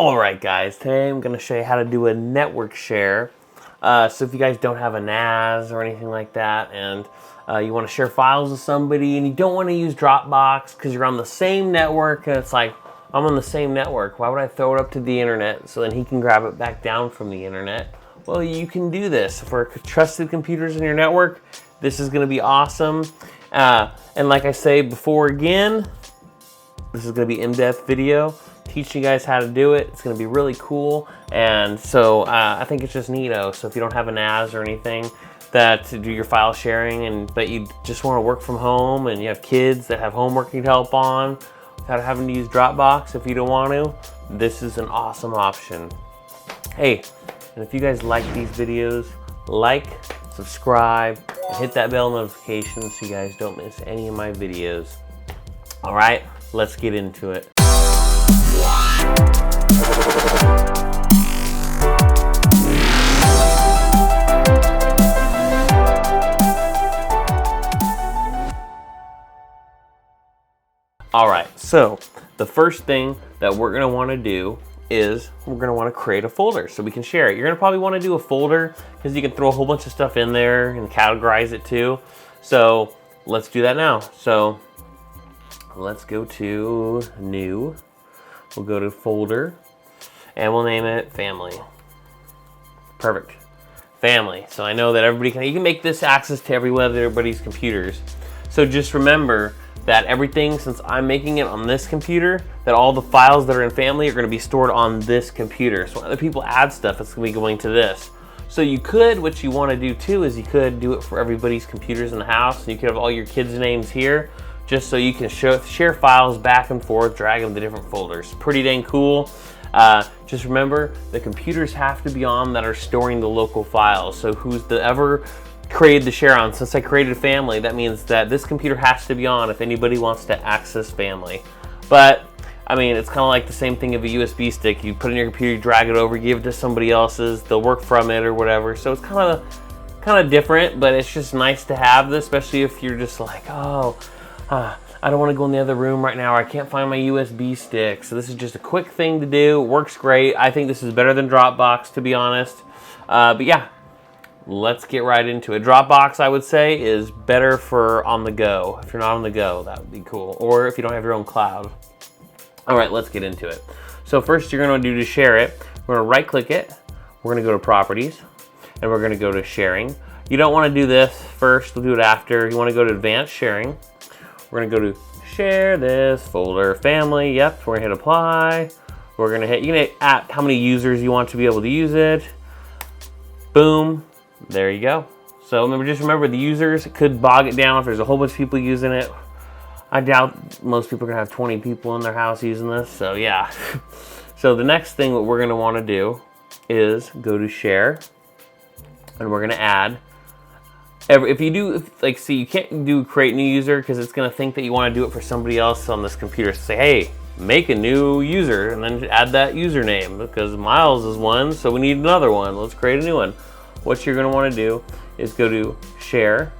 Alright guys, today I'm going to show you how to do a network share. So if you guys don't have a NAS or anything like that and you want to share files with somebody and you don't want to use Dropbox because you're on the same network and it's like, I'm on the same network, why would I throw it up to the internet so then he can grab it back down from the internet? Well, you can do this. For trusted computers in your network, this is going to be awesome. And like I say before again, this is going to be in-depth video teaching you guys how to do it. It's going to be really cool, and so I think it's just neato. So if you don't have a NAS or anything that to do your file sharing, but you just want to work from home and you have kids that have homework you need help on without having to use Dropbox if you don't want to, this is an awesome option. Hey, and if you guys like these videos, like, subscribe, and hit that bell notification so you guys don't miss any of my videos. All right, let's get into it. All right, so the first thing that we're gonna wanna do is we're gonna wanna create a folder so we can share it. You're gonna probably wanna do a folder because you can throw a whole bunch of stuff in there and categorize it too. So let's do that now. So let's go to new. We'll go to folder and we'll name it family. Perfect. Family. So I know that you can make this access to everybody's computers. So just remember that everything, since I'm making it on this computer, that all the files that are in family are going to be stored on this computer. So when other people add stuff, it's going to be going to this. So you could, what you want to do too, is you could do it for everybody's computers in the house. And you could have all your kids' names here, just so you can share files back and forth, drag them to different folders. Pretty dang cool. Just remember, the computers have to be on that are storing the local files. So who's ever created the share on? Since I created family, that means that this computer has to be on if anybody wants to access family. But I mean, it's kind of like the same thing of a USB stick. You put it in your computer, you drag it over, give it to somebody else's, they'll work from it or whatever. So it's kind of different, but it's just nice to have this, especially if you're just like, oh, I don't want to go in the other room right now, or I can't find my USB stick. So this is just a quick thing to do. It works great. I think this is better than Dropbox, to be honest. But yeah, let's get right into it. Dropbox, I would say, is better for on the go. If you're not on the go, that would be cool. Or if you don't have your own cloud. All right, let's get into it. So first you're going to do to share it, we're going to right click it. We're going to go to properties and we're going to go to sharing. You don't want to do this first, we'll do it after. You want to go to advanced sharing. We're gonna go to share this folder family. Yep, we're gonna hit apply. We're gonna hit, you can hit at how many users you want to be able to use it. Boom, there you go. So remember the users, it could bog it down if there's a whole bunch of people using it. I doubt most people are gonna have 20 people in their house using this, so yeah. So the next thing that we're gonna wanna do is go to share and we're gonna add. If you do, like, see, you can't do create new user because it's going to think that you want to do it for somebody else on this computer. So say, hey, make a new user and then add that username because Miles is one, so we need another one. Let's create a new one. What you're going to want to do is go to share.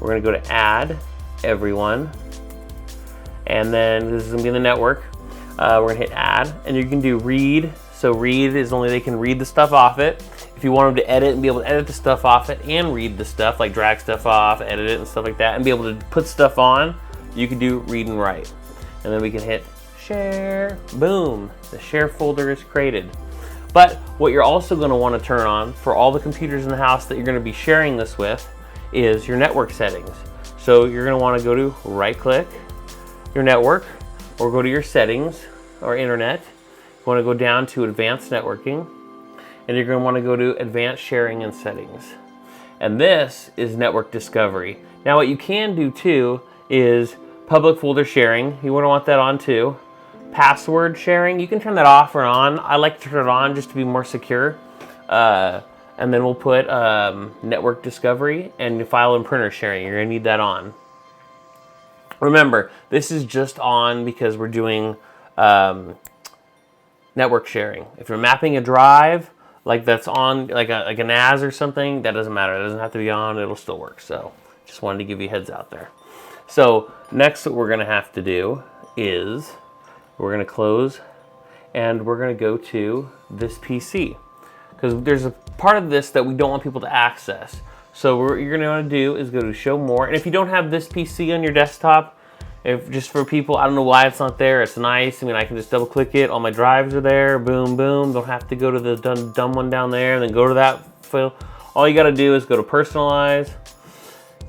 We're going to go to add everyone. And then this is going to be the network. We're going to hit add and you can do read. So read is only they can read the stuff off it. If you want them to edit and be able to edit the stuff off it and read the stuff, like drag stuff off, edit it and stuff like that, and be able to put stuff on, you can do read and write. And then we can hit share, boom, the share folder is created. But what you're also going to want to turn on for all the computers in the house that you're going to be sharing this with is your network settings. So you're going to want to go to right click your network or go to your settings or internet. You want to go down to advanced networking. And you're going to want to go to advanced sharing and settings. And this is network discovery. Now what you can do too is public folder sharing. You want to want that on too. Password sharing, you can turn that off or on. I like to turn it on just to be more secure. And then we'll put network discovery and file and printer sharing. You're going to need that on. Remember, this is just on because we're doing network sharing. If you're mapping a drive, like that's on like a NAS or something, that doesn't matter. It doesn't have to be on, it'll still work. So just wanted to give you a heads out there. So next what we're gonna have to do is we're gonna close and we're gonna go to this PC because there's a part of this that we don't want people to access. So what you're gonna wanna do is go to show more. And if you don't have this PC on your desktop, if just for people, I don't know why it's not there, it's nice. I mean, I can just double click it, all my drives are there, boom, boom. Don't have to go to the dumb one down there and then go to that file. All you gotta do is go to personalize,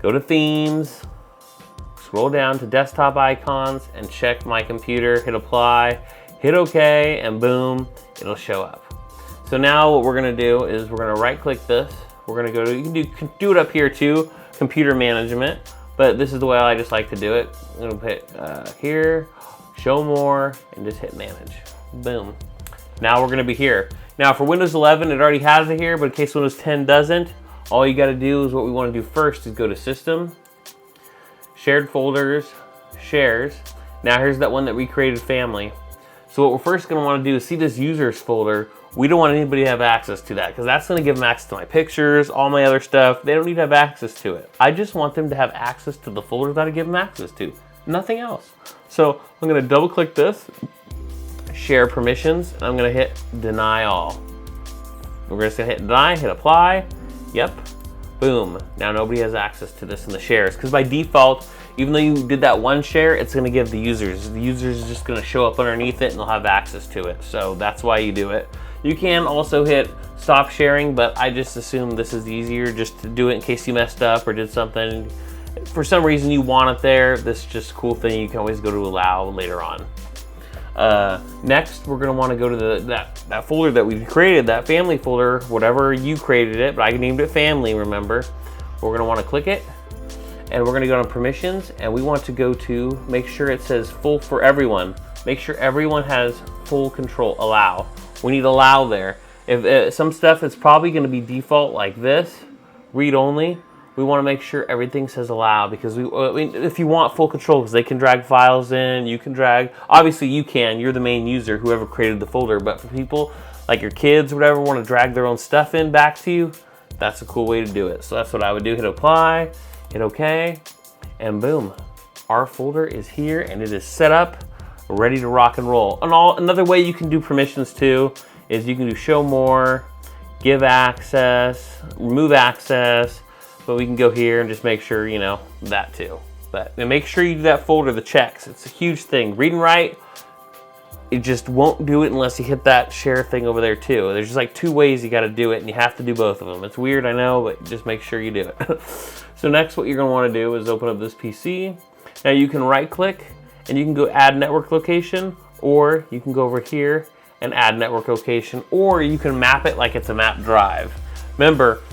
go to themes, scroll down to desktop icons and check my computer, hit apply, hit OK, and boom, it'll show up. So now what we're gonna do is we're gonna right click this. We're gonna go to, you can do it up here too, computer management, but this is the way I just like to do it. I'm gonna hit here, show more, and just hit manage. Boom. Now we're gonna be here. Now for Windows 11, it already has it here, but in case Windows 10 doesn't, all you gotta do is what we wanna do first is go to System, Shared Folders, Shares. Now here's that one that we created, Family. So what we're first gonna wanna do is see this Users folder. We don't want anybody to have access to that because that's gonna give them access to my pictures, all my other stuff. They don't need to have access to it. I just want them to have access to the folders that I give them access to, nothing else. So I'm gonna double click this, share permissions, and I'm gonna hit deny all. We're just gonna hit deny, hit apply, yep, boom. Now nobody has access to this in the shares because by default, even though you did that one share, it's gonna give the users. The users is just gonna show up underneath it and they'll have access to it. So that's why you do it. You can also hit stop sharing, but I just assume this is easier just to do it in case you messed up or did something. For some reason you want it there, this is just a cool thing. You can always go to allow later on. Next, we're gonna wanna go to that folder that we created, that family folder, whatever you created it, but I named it family, remember. We're gonna wanna click it, and we're gonna go to permissions, and we want to go to, make sure it says full for everyone. Make sure everyone has full control, allow. We need allow there. If some stuff is probably gonna be default like this, read only. We wanna make sure everything says allow because if you want full control, because they can drag files in, you can drag, obviously you can, you're the main user, whoever created the folder, but for people like your kids, whatever, wanna drag their own stuff in back to you, that's a cool way to do it. So that's what I would do, hit apply, hit OK, and boom, our folder is here and it is set up, ready to rock and roll. And another way you can do permissions too is you can do show more, give access, remove access, but we can go here and just make sure, you know, that too. But and make sure you do that folder, the checks. It's a huge thing. Read and write, it just won't do it unless you hit that share thing over there too. There's just like 2 ways you gotta do it and you have to do both of them. It's weird, I know, but just make sure you do it. So next what you're gonna wanna do is open up this PC. Now you can right click and you can go add network location, or you can go over here and add network location, or you can map it like it's a map drive. Remember,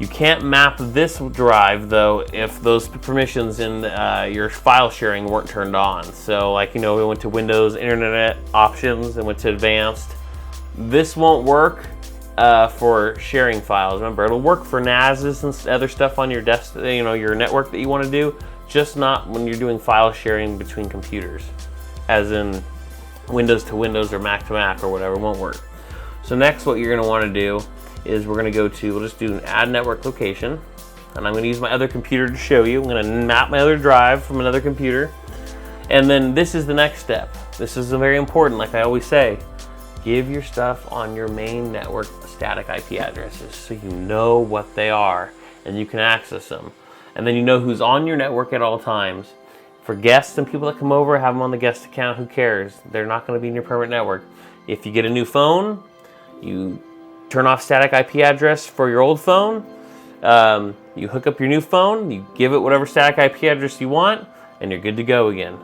you can't map this drive though if those permissions in your file sharing weren't turned on. So like, you know, we went to Windows Internet Options and went to Advanced. This won't work for sharing files. Remember, it'll work for NASs and other stuff on your desk, you know, your network that you want to do, just not when you're doing file sharing between computers, as in Windows to Windows or Mac to Mac or whatever, won't work. So next what you're going to want to do is we're going to go to, we'll just do an add network location, and I'm going to use my other computer to show you. I'm going to map my other drive from another computer, and then this is the next step. This is very important, like I always say, give your stuff on your main network static IP addresses so you know what they are and you can access them. And then you know who's on your network at all times. For guests and people that come over, have them on the guest account, who cares? They're not going to be in your permanent network. If you get a new phone, you turn off static IP address for your old phone, you hook up your new phone, you give it whatever static IP address you want, and you're good to go again.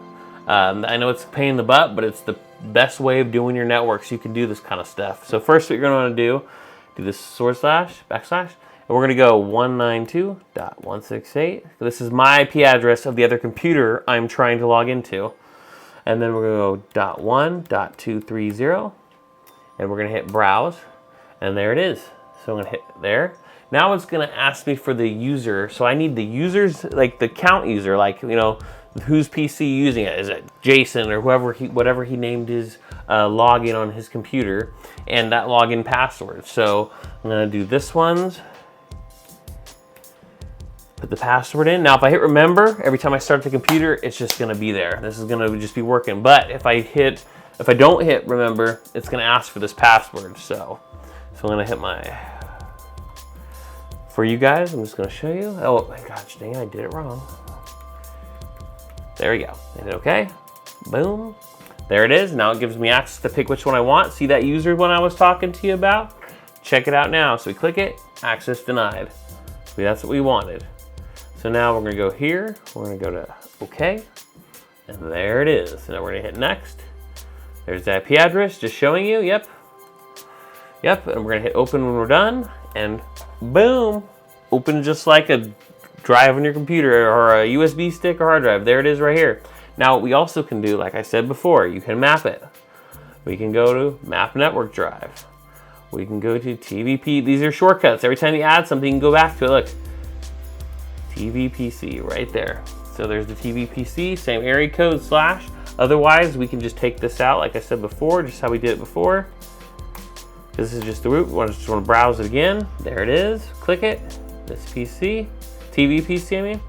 I know it's a pain in the butt, but it's the best way of doing your network so you can do this kind of stuff. So first what you're going to want to do this // and we're going to go 192.168. This is my IP address of the other computer I'm trying to log into. And then we're going to go .1.230, and we're going to hit browse, and there it is. So I'm going to hit there. Now it's going to ask me for the user. So I need the users, like the count user, like, you know, whose PC using it. Is it Jason or whatever he named his login on his computer, and that login password. So I'm going to do this one's. Put the password in. Now if I hit remember, every time I start the computer, it's just gonna be there. This is gonna just be working. But if I hit If I don't hit remember, it's gonna ask for this password. So I'm gonna hit for you guys, I'm just gonna show you. Oh my gosh, dang, I did it wrong. There we go, I hit okay, boom. There it is, now it gives me access to pick which one I want. See that user one I was talking to you about? Check it out now. So we click it, access denied. See, that's what we wanted. So now we're gonna go here, we're gonna go to okay, and there it is. So now we're gonna hit next. There's the IP address, just showing you, yep. Yep, and we're gonna hit open when we're done, and boom, open just like a drive on your computer or a USB stick or hard drive. There it is right here. Now what we also can do, like I said before, you can map it. We can go to map network drive. We can go to TVP. These are shortcuts. Every time you add something, you can go back to it. Look, TVPC right there. So there's the TVPC, same area code /. Otherwise, we can just take this out, like I said before, just how we did it before. This is just the root. We just want to browse it again. There it is. Click it. This PC, TVPC, I mean.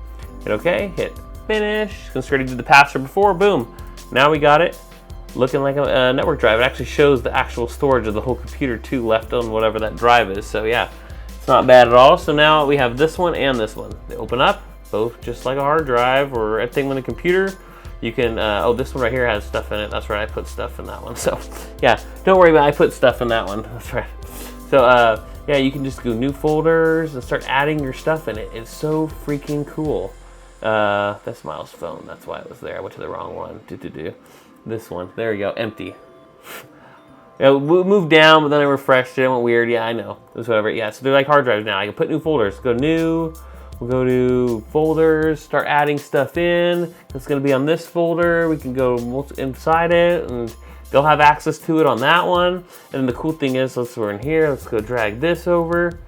Hit OK. Hit finish. Since we already did the password before, boom. Now we got it looking like a network drive. It actually shows the actual storage of the whole computer too left on whatever that drive is. So yeah, it's not bad at all. So now we have this one and this one. They open up both just like a hard drive or a thing with a computer. You can, oh, this one right here has stuff in it. That's right, I put stuff in that one. So yeah, don't worry about it, I put stuff in that one. That's right. So yeah, you can just go new folders and start adding your stuff in it. It's so freaking cool. That's Miles' phone. That's why it was there. I went to the wrong one. This one. There we go. Empty. Yeah, we moved down, but then I refreshed it. It went weird. Yeah, I know. It was whatever. Yeah, so they're like hard drives now. I can put new folders. Go new. We'll go to folders. Start adding stuff in. It's going to be on this folder. We can go inside it, and they'll have access to it on that one. And the cool thing is, we're in here. Let's go drag this over.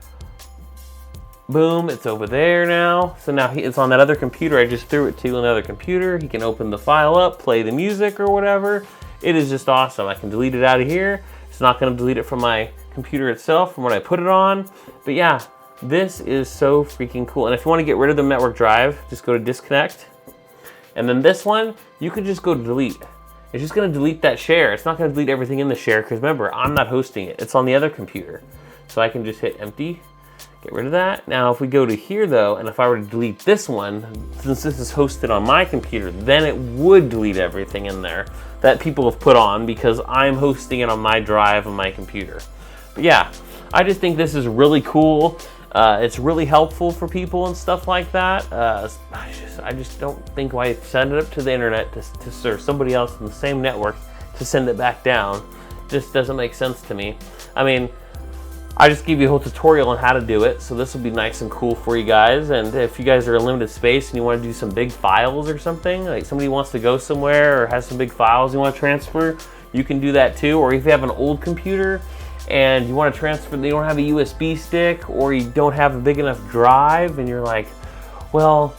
Boom, it's over there now. So now it's on that other computer. I just threw it to another computer. He can open the file up, play the music or whatever. It is just awesome. I can delete it out of here. It's not gonna delete it from my computer itself, from when I put it on. But yeah, this is so freaking cool. And if you wanna get rid of the network drive, just go to disconnect. And then this one, you can just go to delete. It's just gonna delete that share. It's not gonna delete everything in the share, because remember, I'm not hosting it. It's on the other computer. So I can just hit empty. Get rid of that. Now if we go to here though, and if I were to delete this one, since this is hosted on my computer, then it would delete everything in there that people have put on because I'm hosting it on my drive on my computer. But yeah, I just think this is really cool. It's really helpful for people and stuff like that. I just don't think why send it up to the internet to serve somebody else in the same network to send it back down. Just doesn't make sense to me. I mean, I just gave you a whole tutorial on how to do it, so this will be nice and cool for you guys. And if you guys are in limited space and you want to do some big files or something, like somebody wants to go somewhere or has some big files you want to transfer, you can do that too. Or if you have an old computer and you want to transfer, they don't have a USB stick or you don't have a big enough drive and you're like, well,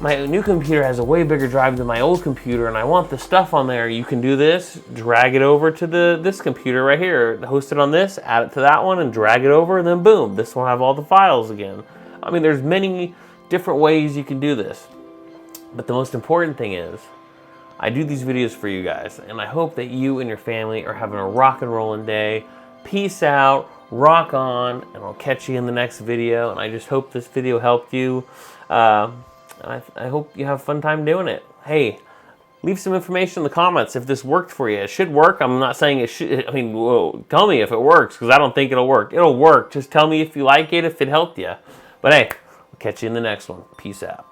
my new computer has a way bigger drive than my old computer and I want the stuff on there. You can do this, drag it over to this computer right here, host it on this, add it to that one and drag it over and then boom, this will have all the files again. I mean, there's many different ways you can do this. But the most important thing is, I do these videos for you guys and I hope that you and your family are having a rock and rolling day. Peace out, rock on, and I'll catch you in the next video. And I just hope this video helped you. I hope you have a fun time doing it. Hey, leave some information in the comments if this worked for you. It should work. I'm not saying it should. I mean, whoa, tell me if it works, because I don't think it'll work. It'll work. Just tell me if you like it, if it helped you. But hey, I'll catch you in the next one. Peace out.